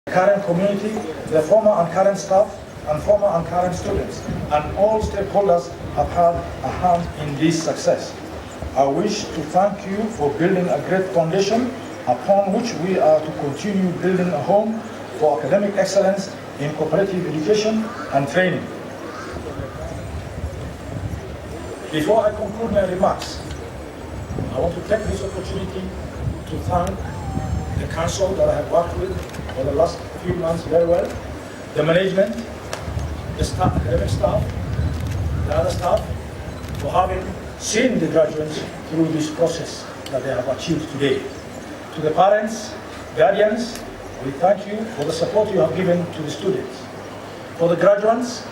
current community, the former and current staff, and former and current students, and all stakeholders have had a hand in this success. I wish to thank you for building a great foundation upon which we are to continue building a home for academic excellence in cooperative education and training. Before I conclude my remarks, I want to take this opportunity to thank the council that I have worked with for the last few months very well, the management, the staff, academic staff, the other staff, for having seen the graduates through this process that they have achieved today. To the parents, guardians, we thank you for the support you have given to the students. For the graduates,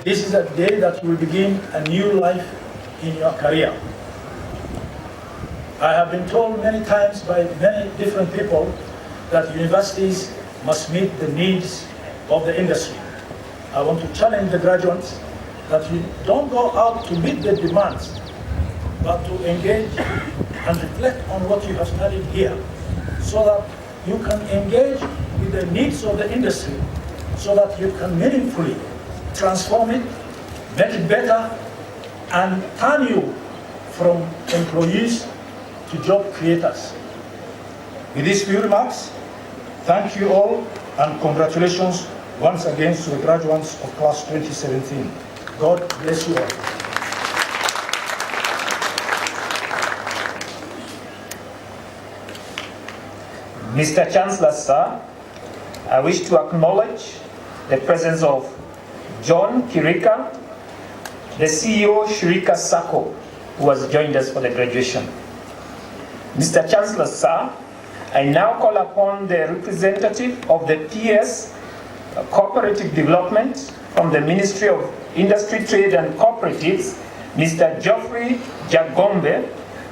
this is a day that you will begin a new life in your career. I have been told many times by many different people that universities must meet the needs of the industry. I want to challenge the graduates that you don't go out to meet the demands, but to engage and reflect on what you have studied here, so that you can engage with the needs of the industry, so that you can meaningfully transform it, make it better, and turn you from employees to job creators. With these few remarks, thank you all and congratulations once again to the graduates of class 2017. God bless you all. Mr. Chancellor, sir, I wish to acknowledge the presence of John Kirika, the CEO Shirika Sacco, who has joined us for the graduation. Mr. Chancellor, sir, I now call upon the representative of the PS Cooperative Development from the Ministry of Industry, Trade and Cooperatives, Mr. Geoffrey Jagombe,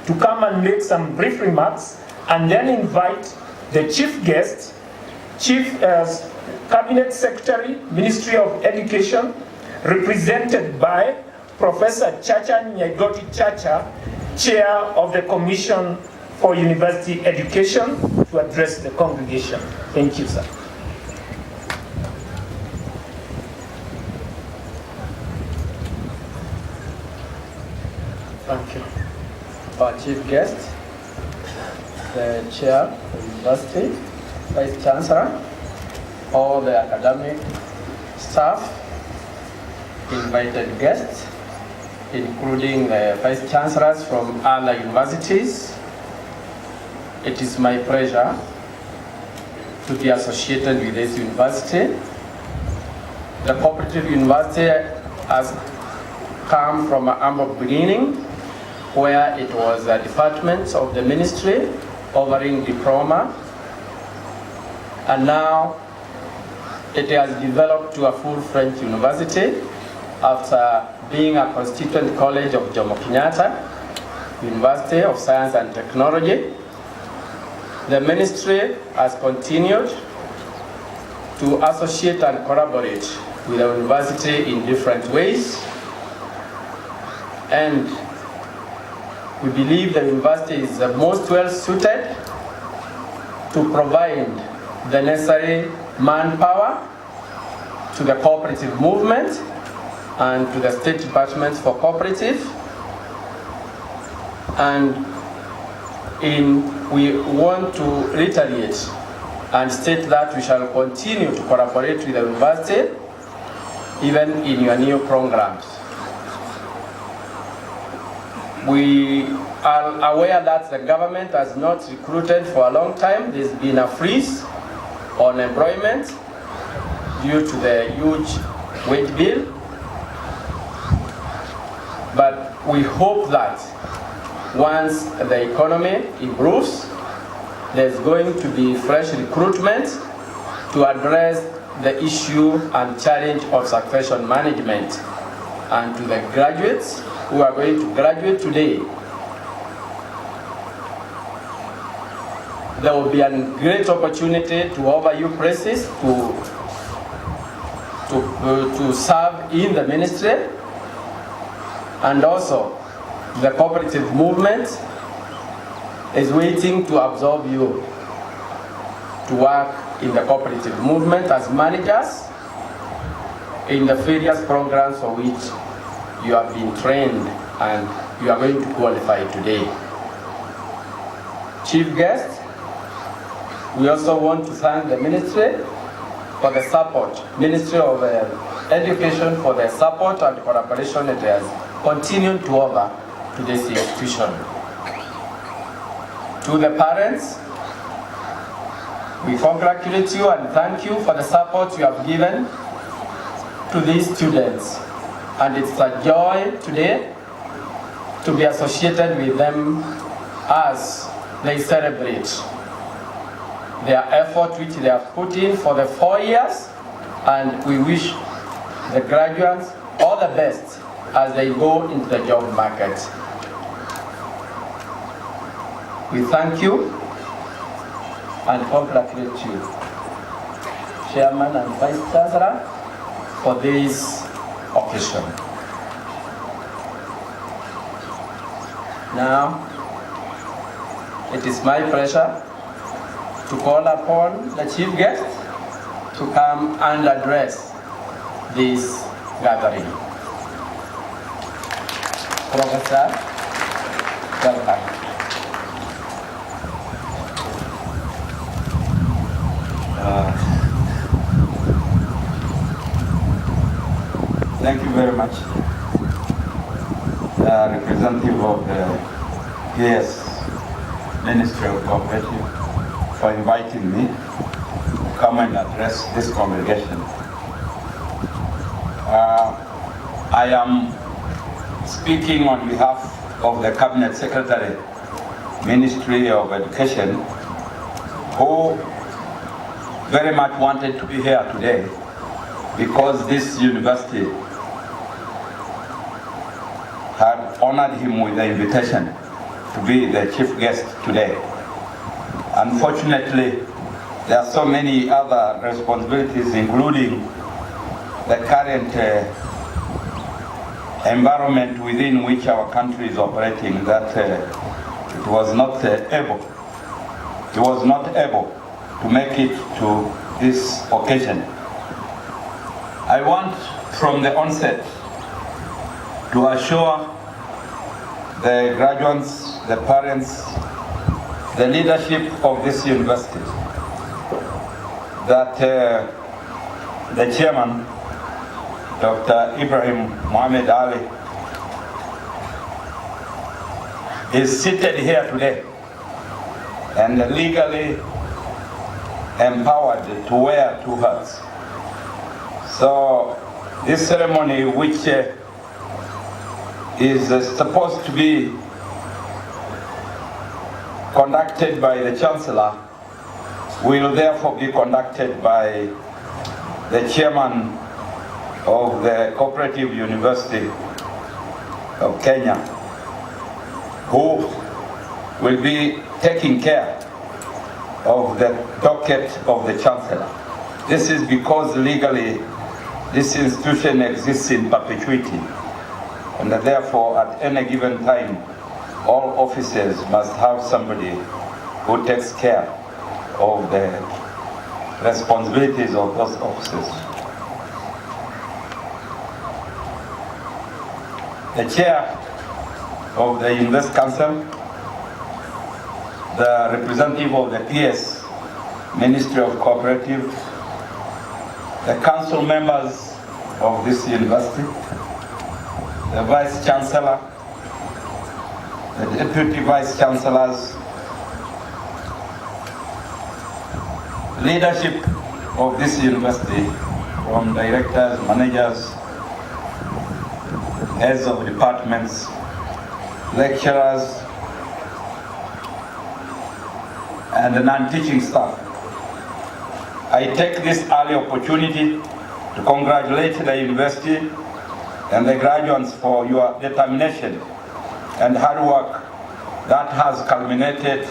to come and make some brief remarks, and then invite the chief guest, Chief Cabinet Secretary, Ministry of Education, represented by Professor Chacha Nyegoti Chacha, Chair of the Commission for University Education, to address the congregation. Thank you, sir. Thank you. Our chief guest, the chair of the university, vice chancellor, all the academic staff, invited guests, including the vice chancellors from other universities. It is my pleasure to be associated with this university. The Cooperative University has come from a humble beginning, where it was a department of the ministry offering diploma, and now it has developed to a full-fledged university after being a constituent college of Jomo Kenyatta University of Science and Technology. The ministry has continued to associate and collaborate with the university in different ways, and we believe the university is the most well-suited to provide the necessary manpower to the cooperative movement and to the State Department for Cooperative. And we want to reiterate and state that we shall continue to collaborate with the university even in your new programs. We are aware that the government has not recruited for a long time. There's been a freeze on employment due to the huge wage bill. But we hope that once the economy improves, there's going to be fresh recruitment to address the issue and challenge of succession management. And to the graduates who are going to graduate today, there will be a great opportunity to offer you places to serve in the ministry, and also the cooperative movement is waiting to absorb you to work in the cooperative movement as managers in the various programs for which you have been trained and you are going to qualify today. Chief guest, we also want to thank the Ministry for the support, Ministry of Education for the support and collaboration it has continued to offer to this institution. To the parents, we congratulate you and thank you for the support you have given to these students. And it's a joy today to be associated with them as they celebrate their effort which they have put in for the 4 years, and we wish the graduates all the best as they go into the job market. We thank you and congratulate you, Chairman and Vice Chancellor, for this occasion. Now, it is my pleasure to call upon the chief guest to come and address this gathering. Professor, welcome. Thank you very much, representative of the PS Ministry of Cooperative, for inviting me to come and address this congregation. I am speaking on behalf of the Cabinet Secretary, Ministry of Education, who very much wanted to be here today because this university had honored him with the invitation to be the chief guest today. Unfortunately, there are so many other responsibilities, including the current environment within which our country is operating, that it was not able to make it to this occasion. I want from the onset to assure the graduates, the parents, the leadership of this university that the chairman, Dr. Ibrahim Mohamed Ali, is seated here today and legally empowered to wear 2 hats. So this ceremony, which is supposed to be conducted by the Chancellor, will therefore be conducted by the chairman of the Cooperative University of Kenya, who will be taking care of the docket of the Chancellor. This is because legally this institution exists in perpetuity, and therefore at any given time all officers must have somebody who takes care of the responsibilities of those officers. The chair of the University Council, the representative of the PS Ministry of Cooperative, the council members of this university, the Vice Chancellor, the Deputy Vice Chancellors, leadership of this university, from directors, managers, heads of departments, lecturers, and the non-teaching staff. I take this early opportunity to congratulate the university and the graduates for your determination and hard work that has culminated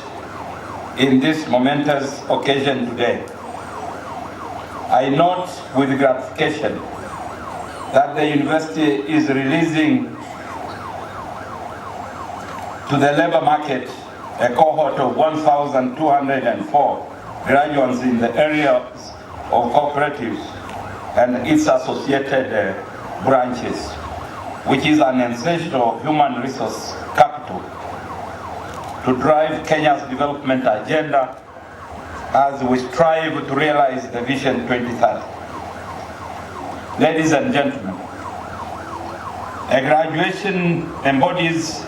in this momentous occasion today. I note with gratification that the university is releasing to the labor market a cohort of 1,204 graduates in the areas of cooperatives and its associated branches, which is an essential human resource capital to drive Kenya's development agenda as we strive to realize the Vision 2030. Ladies and gentlemen, a graduation embodies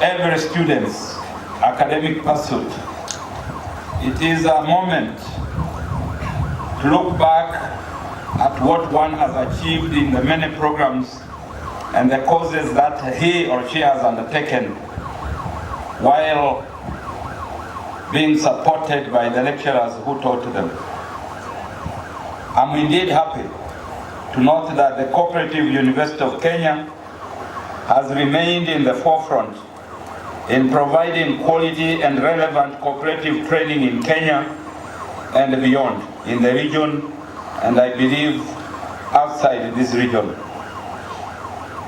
every student's academic pursuit. It is a moment to look back at what one has achieved in the many programs and the causes that he or she has undertaken while being supported by the lecturers who taught them. I'm indeed happy to note that the Cooperative University of Kenya has remained in the forefront in providing quality and relevant cooperative training in Kenya and beyond, in the region, and I believe outside this region.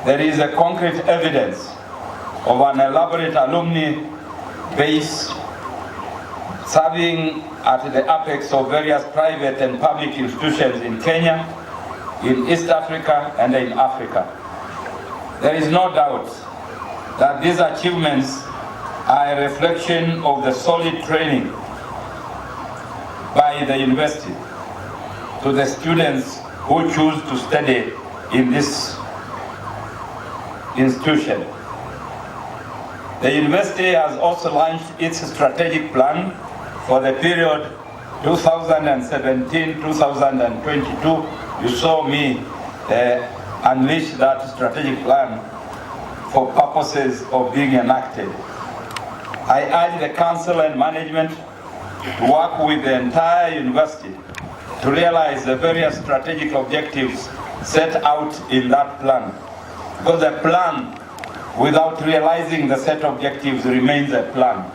There is a concrete evidence of an elaborate alumni base serving at the apex of various private and public institutions in Kenya, in East Africa, and in Africa. There is no doubt that these achievements are a reflection of the solid training by the university to the students who choose to study in this institution. The university has also launched its strategic plan for the period 2017-2022. You saw me unleash that strategic plan for purposes of being enacted. I urge the council and management to work with the entire university to realize the various strategic objectives set out in that plan. Because a plan without realizing the set objectives remains a plan.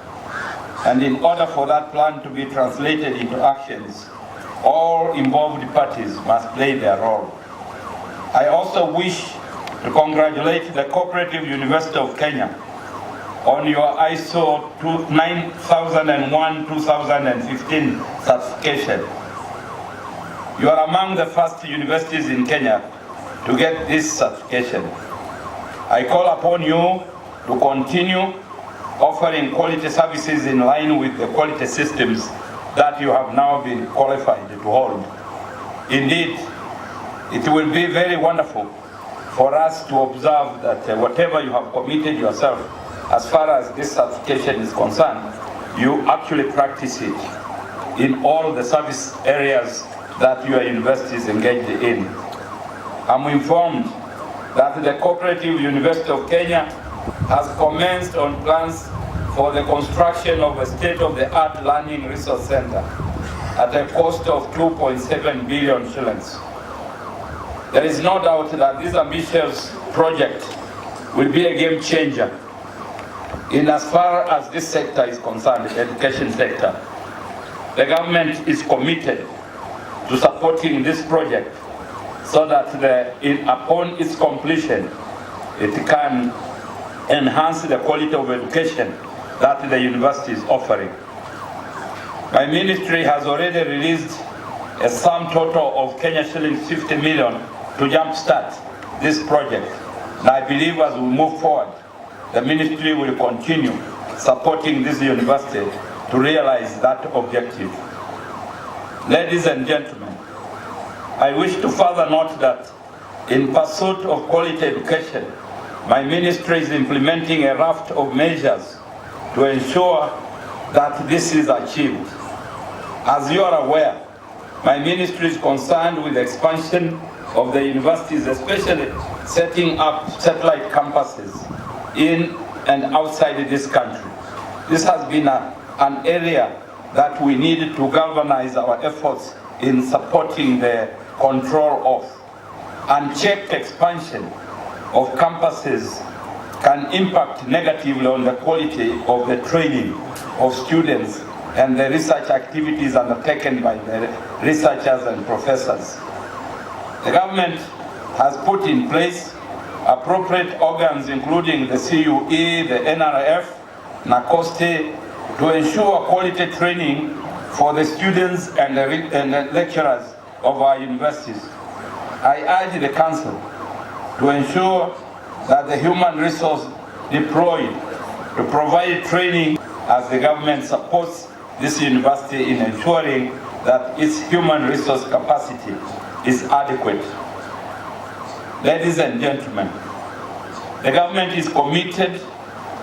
And in order for that plan to be translated into actions, all involved parties must play their role. I also wish to congratulate the Cooperative University of Kenya on your ISO 9001-2015 certification. You are among the first universities in Kenya to get this certification. I call upon you to continue offering quality services in line with the quality systems that you have now been qualified to hold. Indeed, it will be very wonderful for us to observe that whatever you have committed yourself as far as this certification is concerned, you actually practice it in all the service areas that your university is engaged in. I'm informed that the Cooperative University of Kenya has commenced on plans for the construction of a state-of-the-art learning resource center at a cost of 2.7 billion shillings. There is no doubt that this ambitious project will be a game changer in as far as this sector is concerned, the education sector. The government is committed to supporting this project so that upon its completion, it can enhance the quality of education that the university is offering. My ministry has already released a sum total of Kenya shillings 50 million to jumpstart this project. And I believe as we move forward, the ministry will continue supporting this university to realize that objective. Ladies and gentlemen, I wish to further note that in pursuit of quality education, my ministry is implementing a raft of measures to ensure that this is achieved. As you are aware, my ministry is concerned with the expansion of the universities, especially setting up satellite campuses in and outside this country. This has been an area that we need to galvanize our efforts in supporting the control of. Unchecked expansion of campuses can impact negatively on the quality of the training of students and the research activities undertaken by the researchers and professors. The government has put in place appropriate organs including the CUE, the NRF, NACOSTE, to ensure quality training for the students and the lecturers of our universities, I urge the Council to ensure that the human resource deployed to provide training as the government supports this university in ensuring that its human resource capacity is adequate. Ladies and gentlemen, the government is committed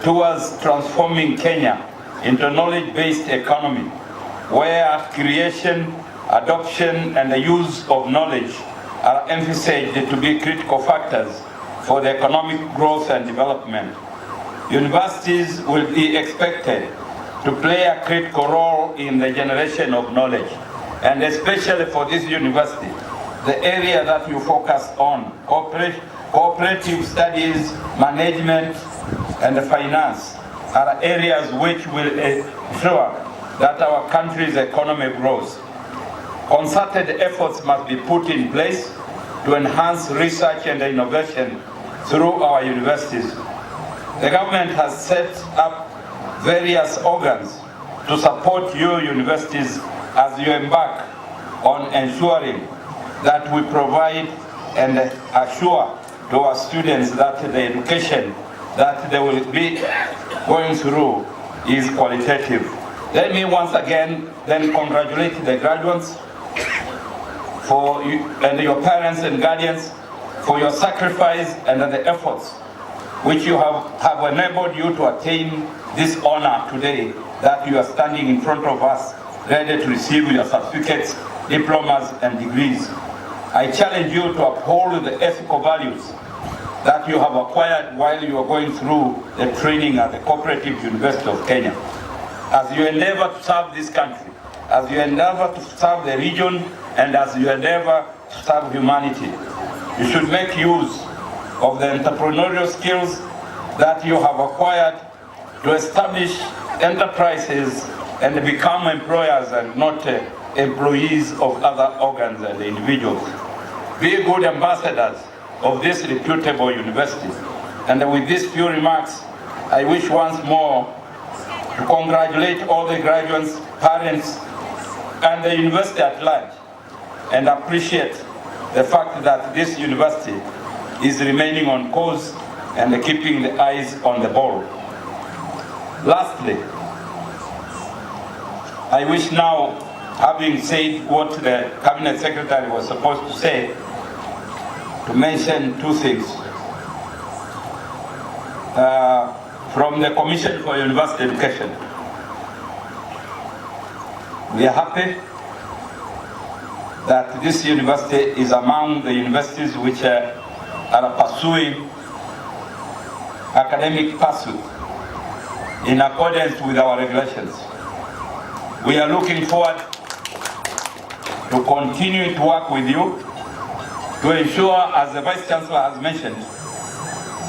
towards transforming Kenya into a knowledge-based economy where creation, adoption, and the use of knowledge are emphasized to be critical factors for the economic growth and development. Universities will be expected to play a critical role in the generation of knowledge, and especially for this university, the area that you focus on, cooperative studies, management, and finance, are areas which will ensure that our country's economy grows. Concerted efforts must be put in place to enhance research and innovation through our universities. The government has set up various organs to support your universities as you embark on ensuring that we provide and assure to our students that the education that they will be going through is qualitative. Let me once again then congratulate the graduates for you, and your parents and guardians for your sacrifice and the efforts which you have enabled you to attain this honor today, that you are standing in front of us ready to receive your certificates, diplomas, and degrees. I challenge you to uphold the ethical values that you have acquired while you are going through the training at the Cooperative University of Kenya. As you endeavor to serve this country, as you endeavor to serve the region, and as you endeavor to serve humanity, you should make use of the entrepreneurial skills that you have acquired to establish enterprises and become employers and not employees of other organs and individuals. Be good ambassadors of this reputable university. And with these few remarks, I wish once more to congratulate all the graduates, parents, and the university at large, and appreciate the fact that this university is remaining on course and keeping the eyes on the ball. Lastly, I wish now, having said what the Cabinet Secretary was supposed to say, to mention two things. From the Commission for University Education, we are happy that this university is among the universities which are pursuing academic pursuit in accordance with our regulations. We are looking forward to continue to work with you to ensure, as the Vice Chancellor has mentioned,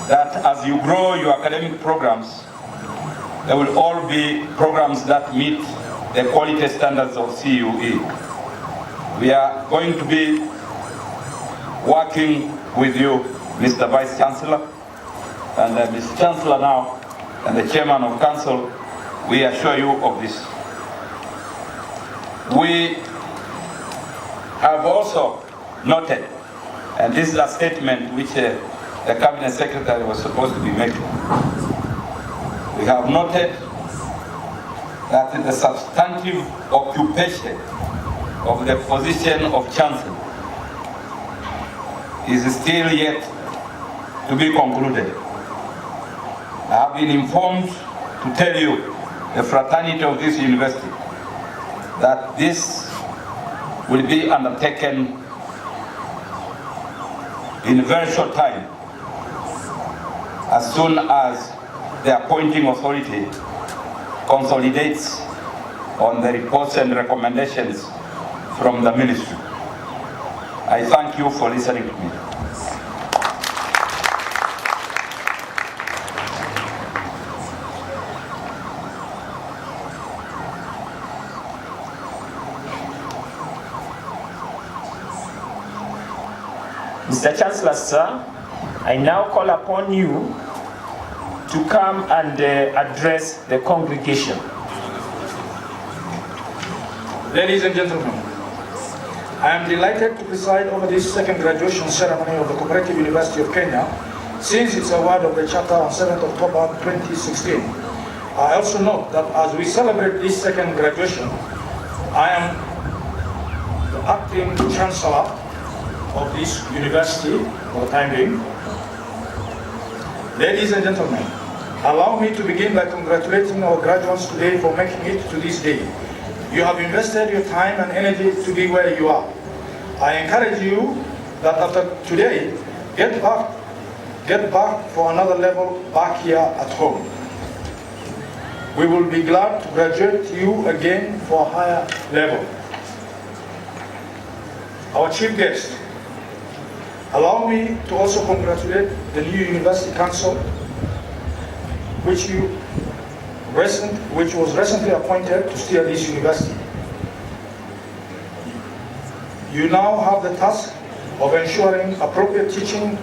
that as you grow your academic programs, there will all be programs that meet the quality standards of CUE. We are going to be working with you, Mr. Vice Chancellor, and Mr. Chancellor now, and the Chairman of Council. We assure you of this. We have also noted, and this is a statement which the Cabinet Secretary was supposed to be making. We have noted that the substantive occupation of the position of Chancellor is still yet to be concluded. I have been informed to tell you, the fraternity of this university, that this will be undertaken in a very short time, as soon as the appointing authority consolidates on the reports and recommendations from the ministry. I thank you for listening to me. Mr. Chancellor, sir, I now call upon you to come and address the congregation. Ladies and gentlemen, I am delighted to preside over this second graduation ceremony of the Cooperative University of Kenya since its award of the Charter on 7th October 2016. I also note that as we celebrate this second graduation, I am the acting Chancellor of this university for the time being. Ladies and gentlemen, allow me to begin by congratulating our graduates today for making it to this day. You have invested your time and energy to be where you are. I encourage you that after today, get back for another level back here at home. We will be glad to graduate you again for a higher level. Our chief guest, allow me to also congratulate the new University Council, which was recently appointed to steer this university. You now have the task of ensuring appropriate teaching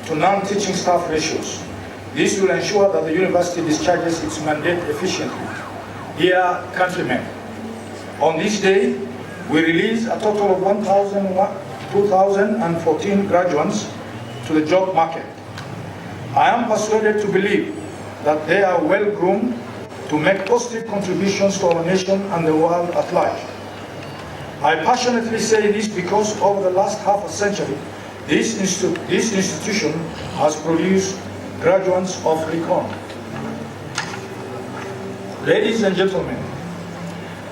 to non-teaching staff ratios. This will ensure that the university discharges its mandate efficiently. Dear countrymen, on this day, we release a total of 2,014 graduates to the job market. I am persuaded to believe that they are well-groomed to make positive contributions to our nation and the world at large. I passionately say this because over the last half a century, this institution has produced graduates of renown. Ladies and gentlemen,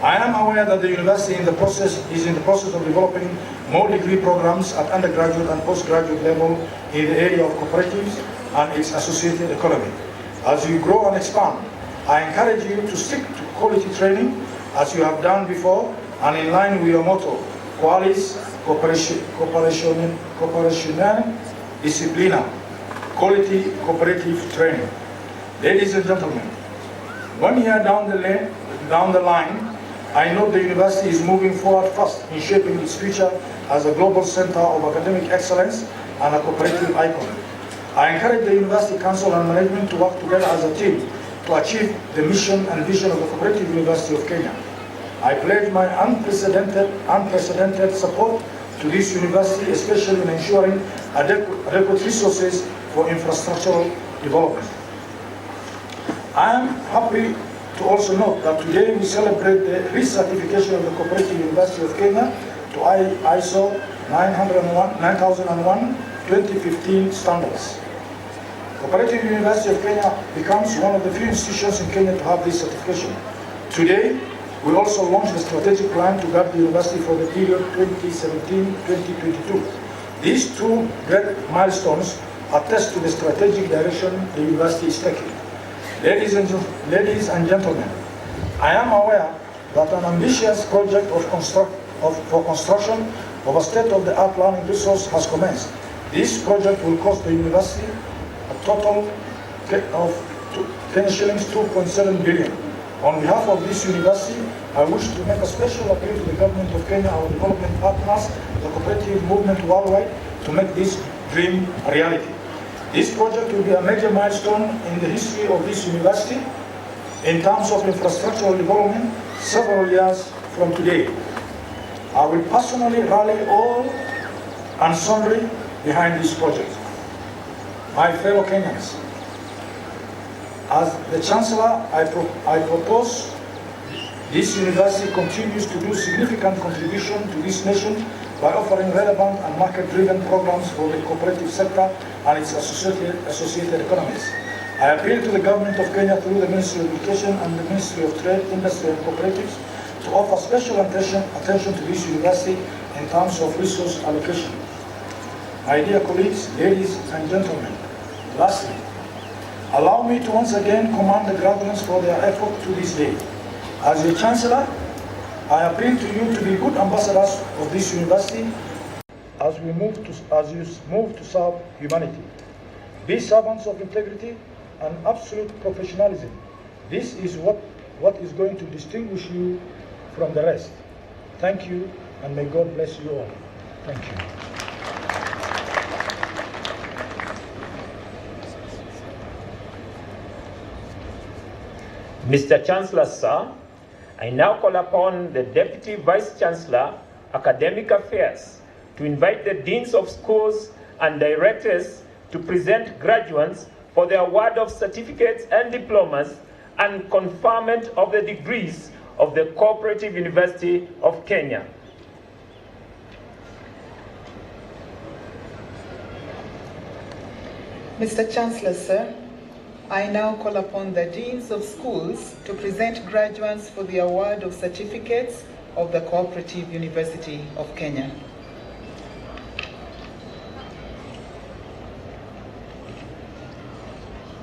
I am aware that the university is in the process of developing more degree programs at undergraduate and postgraduate level in the area of cooperatives and its associated economy. As you grow and expand, I encourage you to stick to quality training as you have done before and in line with your motto, Qualis Cooperationem Disciplina, quality cooperative training. Ladies and gentlemen, 1 year down the line, I know the university is moving forward fast in shaping its future as a global center of academic excellence and a cooperative icon. I encourage the University Council and management to work together as a team to achieve the mission and vision of the Cooperative University of Kenya. I pledge my unprecedented support to this university, especially in ensuring adequate resources for infrastructural development. I am happy to also note that today we celebrate the recertification of the Cooperative University of Kenya to ISO 9001-2015 standards. Cooperative University of Kenya becomes one of the few institutions in Kenya to have this certification. Today, we also launched a strategic plan to guide the university for the period 2017-2022. These two great milestones attest to the strategic direction the university is taking. Ladies and gentlemen, I am aware that an ambitious project for construction of a state-of-the-art learning resource has commenced. This project will cost the university a total of Kenya shillings 2.7 billion. On behalf of this university, I wish to make a special appeal to the government of Kenya, our development partners, the cooperative movement worldwide, to make this dream a reality. This project will be a major milestone in the history of this university in terms of infrastructural development several years from today. I will personally rally all and sundry behind this project. My fellow Kenyans, as the Chancellor, I propose this university continues to do significant contribution to this nation by offering relevant and market-driven programs for the cooperative sector and its associated economies. I appeal to the Government of Kenya through the Ministry of Education and the Ministry of Trade, Industry and Cooperatives to offer special attention to this university in terms of resource allocation. My dear colleagues, ladies and gentlemen, lastly, allow me to once again commend the graduates for their effort to this day. As your Chancellor, I appeal to you to be good ambassadors of this university as you move to serve humanity. Be servants of integrity and absolute professionalism. This is what is going to distinguish you from the rest. Thank you, and may God bless you all. Thank you. Mr. Chancellor, sir, I now call upon the Deputy Vice Chancellor, Academic Affairs, to invite the deans of schools and directors to present graduates for the award of certificates and diplomas and conferment of the degrees of the Cooperative University of Kenya. Mr. Chancellor, sir, I now call upon the deans of schools to present graduates for the award of certificates of the Cooperative University of Kenya.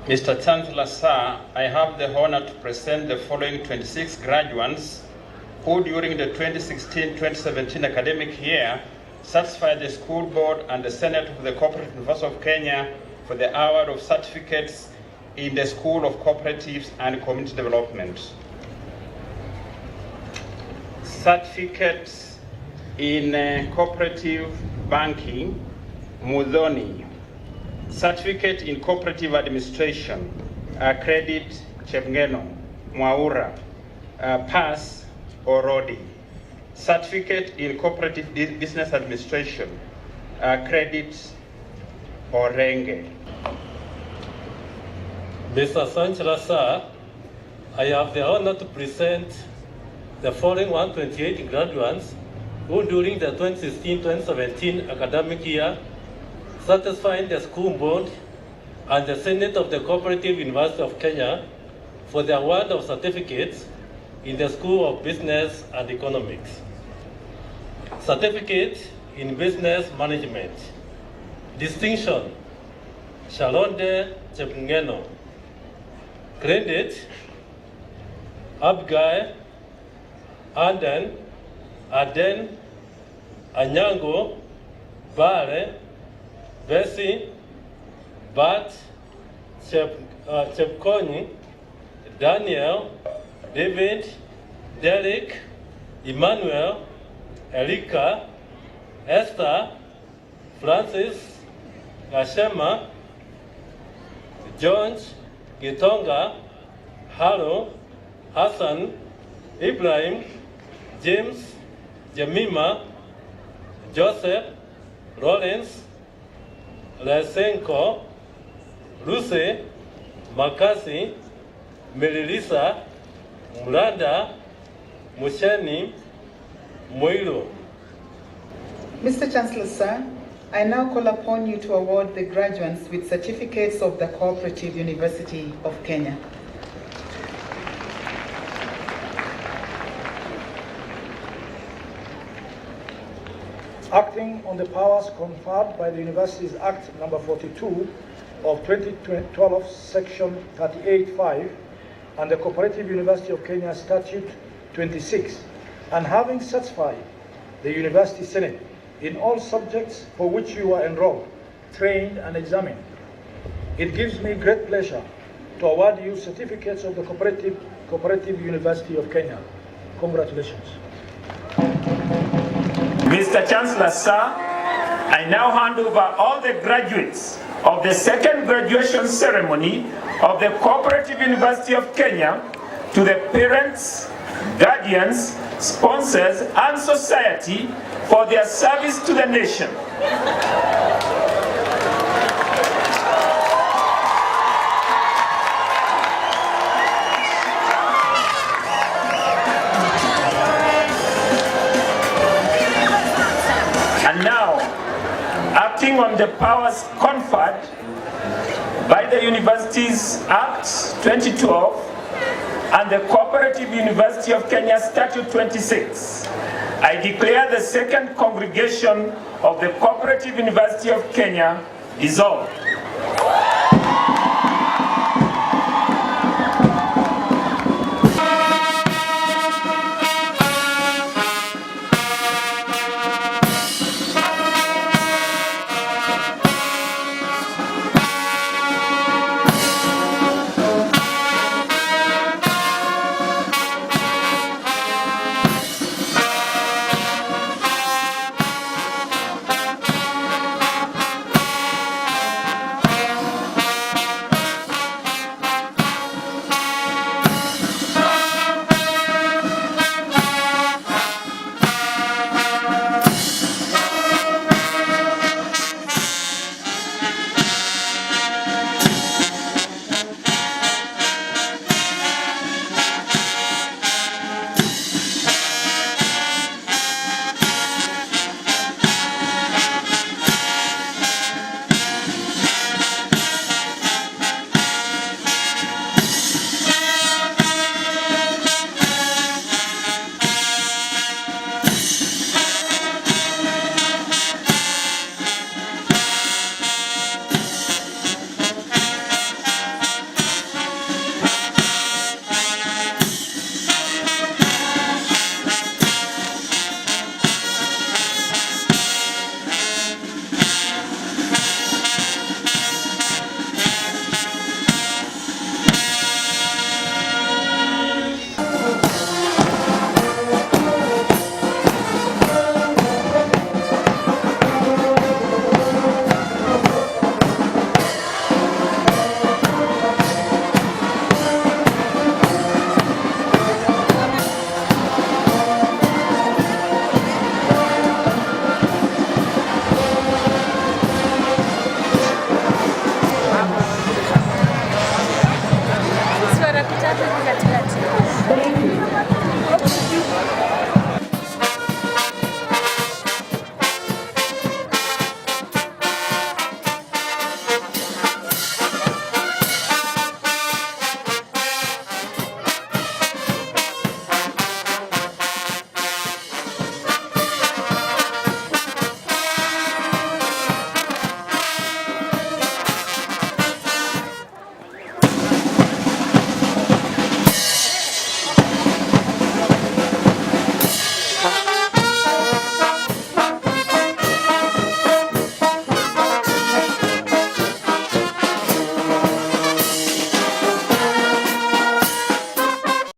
Mr. Chancellor, sir, I have the honor to present the following 26 graduates who during the 2016-2017 academic year satisfied the school board and the Senate of the Cooperative University of Kenya for the award of certificates in the School of Cooperatives and Community Development. Certificates in Cooperative Banking, Mudhoni. Certificate in Cooperative Administration, Credit Chepngeno, Mwaura, Pass Orodi. Certificate in Cooperative Business Administration, Credit Orenge. Mr. Chancellor, sir, I have the honor to present the following 128 graduates who during the 2016-2017 academic year satisfying the school board and the Senate of the Cooperative University of Kenya for the award of certificates in the School of Business and Economics. Certificate in Business Management. Distinction, Shalonde Chepngeno. Credit, Abigail, Aden, Anyango, Bare, Bessie, Bat, Chepkoni, Daniel, David, Derek, Emmanuel, Erika, Esther, Francis, Gashema, George, Gitonga, Haro, Hassan, Ibrahim, James, Jemima, Joseph, Lawrence, Lysenko, Luce, Makasi, Melissa, Mulanda, Musheni, Moiro. Mr. Chancellor, sir, I now call upon you to award the graduates with certificates of the Cooperative University of Kenya. Acting on the powers conferred by the Universities Act number 42 of 2012, section 38(5), and the Cooperative University of Kenya Statute 26, and having satisfied the University Senate in all subjects for which you are enrolled, trained, and examined, it gives me great pleasure to award you certificates of the Cooperative University of Kenya. Congratulations. Mr. Chancellor, sir, I now hand over all the graduates of the second graduation ceremony of the Cooperative University of Kenya to the parents, guardians, sponsors, and society for their service to the nation. And now, acting on the powers conferred by the Universities Act 2012 and the Cooperative University of Kenya Statute 26, I declare the second congregation of the Cooperative University of Kenya dissolved.